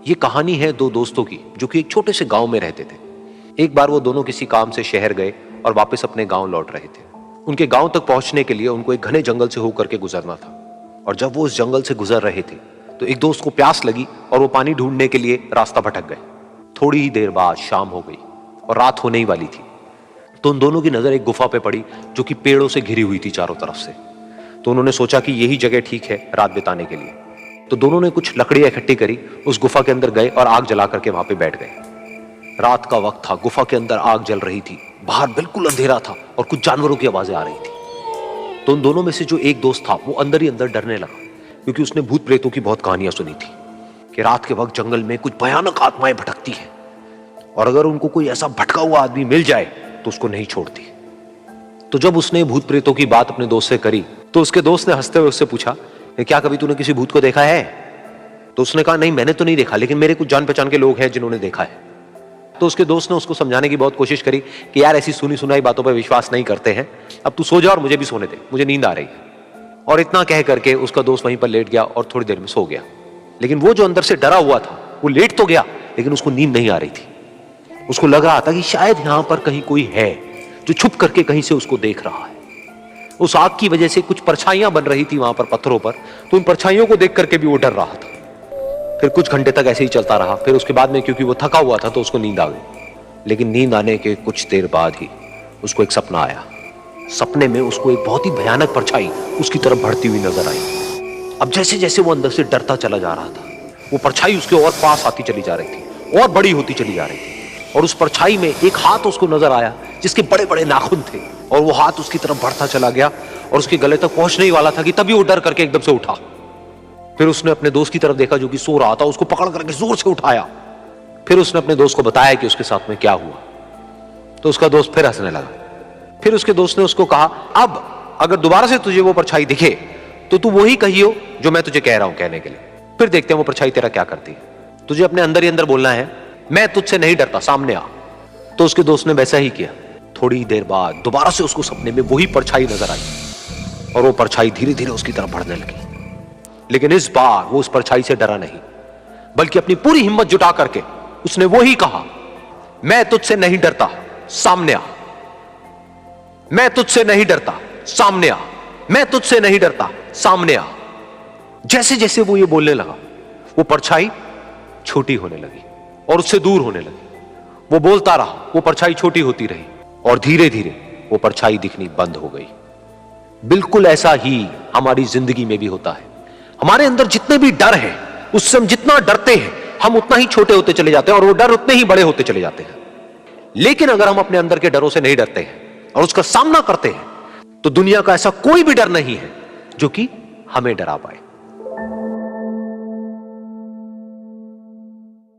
ये कहानी है दो दोस्तों की जो कि एक छोटे से गांव में रहते थे। एक बार वो दोनों किसी काम से शहर गए और वापस अपने गांव लौट रहे थे। उनके गांव तक पहुंचने के लिए उनको एक घने जंगल से होकर के गुजरना था। और जब वो उस जंगल से गुजर रहे थे तो एक दोस्त को प्यास लगी और वो पानी ढूंढने के लिए रास्ता भटक गए। थोड़ी ही देर बाद शाम हो गई और रात होने ही वाली थी। तो उन दोनों की नजर एक गुफा पे पड़ी जो कि पेड़ों से घिरी हुई थी चारों तरफ से। तो उन्होंने सोचा कि यही जगह ठीक है रात बिताने के लिए। तो दोनों ने कुछ लकड़ियां इकट्ठी करी, उस गुफा के अंदर गए और आग जला करके वहां पे बैठ गए। रात का वक्त था, गुफा के अंदर आग जल रही थी, बाहर बिल्कुल अंधेरा था और कुछ जानवरों की आवाजें आ रही थी। तो उन दोनों में से जो एक दोस्त था वो अंदर ही अंदर डरने लगा, क्योंकि उसने भूत प्रेतों की बहुत कहानियां सुनी थी कि रात के वक्त जंगल में कुछ भयानक आत्माएं भटकती हैं और अगर उनको कोई ऐसा भटका हुआ आदमी मिल जाए तो उसको नहीं छोड़ती। तो जब उसने भूत प्रेतों की बात अपने दोस्त से करी तो उसके दोस्त ने हंसते हुए उससे पूछा, क्या कभी तूने किसी भूत को देखा है? तो उसने कहा, नहीं मैंने तो नहीं देखा, लेकिन मेरे कुछ जान पहचान के लोग हैं जिन्होंने देखा है। तो उसके दोस्त ने उसको समझाने की बहुत कोशिश करी कि यार ऐसी सुनी सुनाई बातों पर विश्वास नहीं करते हैं, अब तू सो जा और मुझे भी सोने दे, मुझे नींद आ रही है। और इतना कह करके उसका दोस्त वहीं पर लेट गया और थोड़ी देर में सो गया। लेकिन वो जो अंदर से डरा हुआ था वो लेट तो गया, लेकिन उसको नींद नहीं आ रही थी। उसको लग रहा था कि शायद यहां पर कहीं कोई है जो छुप करके कहीं से उसको देख रहा है। उस आग की वजह से कुछ परछाइयां बन रही थी वहां पर पत्थरों पर, तो उन परछाइयों को देख करके भी वो डर रहा था। फिर कुछ घंटे तक ऐसे ही चलता रहा। फिर उसके बाद में क्योंकि वो थका हुआ था तो उसको नींद आ गई। लेकिन नींद आने के कुछ देर बाद ही उसको एक सपना आया। सपने में उसको एक बहुत ही भयानक परछाई उसकी तरफ बढ़ती हुई नजर आई। अब जैसे जैसे वो अंदर से डरता चला जा रहा था, वो परछाई उसके और पास आती चली जा रही थी और बड़ी होती चली जा रही थी। और उस परछाई में एक हाथ उसको नजर आया जिसके बड़े बड़े नाखून थे, और वो हाथ उसकी तरफ बढ़ता चला गया और उसके गले तक पहुंचने ही वाला था कि तभी वो डर करके एकदम से उठा। फिर उसने अपने दोस्त की तरफ देखा जो कि सो रहा था, उसको पकड़ करके जोर से उठाया। फिर उसने अपने दोस्त को बताया कि उसके साथ में क्या हुआ। तो उसका दोस्त फिर हंसने लगा। फिर उसके दोस्त ने उसको कहा, अब अगर दोबारा से तुझे वो परछाई दिखे तो तू वही कहियो जो मैं तुझे कह रहा हूं कहने के लिए, फिर देखते हैं वो परछाई तेरा क्या करती है। तुझे अपने अंदर ही अंदर बोलना है, मैं तुझसे नहीं डरता, सामने आ। तो उसके दोस्त ने वैसा ही किया। थोड़ी देर बाद दोबारा से उसको सपने में वही परछाई नजर आई और वो परछाई धीरे धीरे उसकी तरफ बढ़ने लगी। लेकिन इस बार वो उस परछाई से डरा नहीं, बल्कि अपनी पूरी हिम्मत जुटा करके उसने वही कहा, मैं तुझसे नहीं डरता, सामने आ। मैं तुझसे नहीं डरता, सामने आ। मैं तुझसे नहीं डरता, सामने आ। जैसे जैसे वो ये बोलने लगा वो परछाई छोटी होने लगी और उससे दूर होने लगी। वो बोलता रहा, वो परछाई छोटी होती रही और धीरे धीरे वो परछाई दिखनी बंद हो गई। बिल्कुल ऐसा ही हमारी जिंदगी में भी होता है। हमारे अंदर जितने भी डर हैं, उससे हम जितना डरते हैं हम उतना ही छोटे होते चले जाते हैं और वो डर उतने ही बड़े होते चले जाते हैं। लेकिन अगर हम अपने अंदर के डरों से नहीं डरते हैं और उसका सामना करते हैं तो दुनिया का ऐसा कोई भी डर नहीं है जो कि हमें डरा पाए।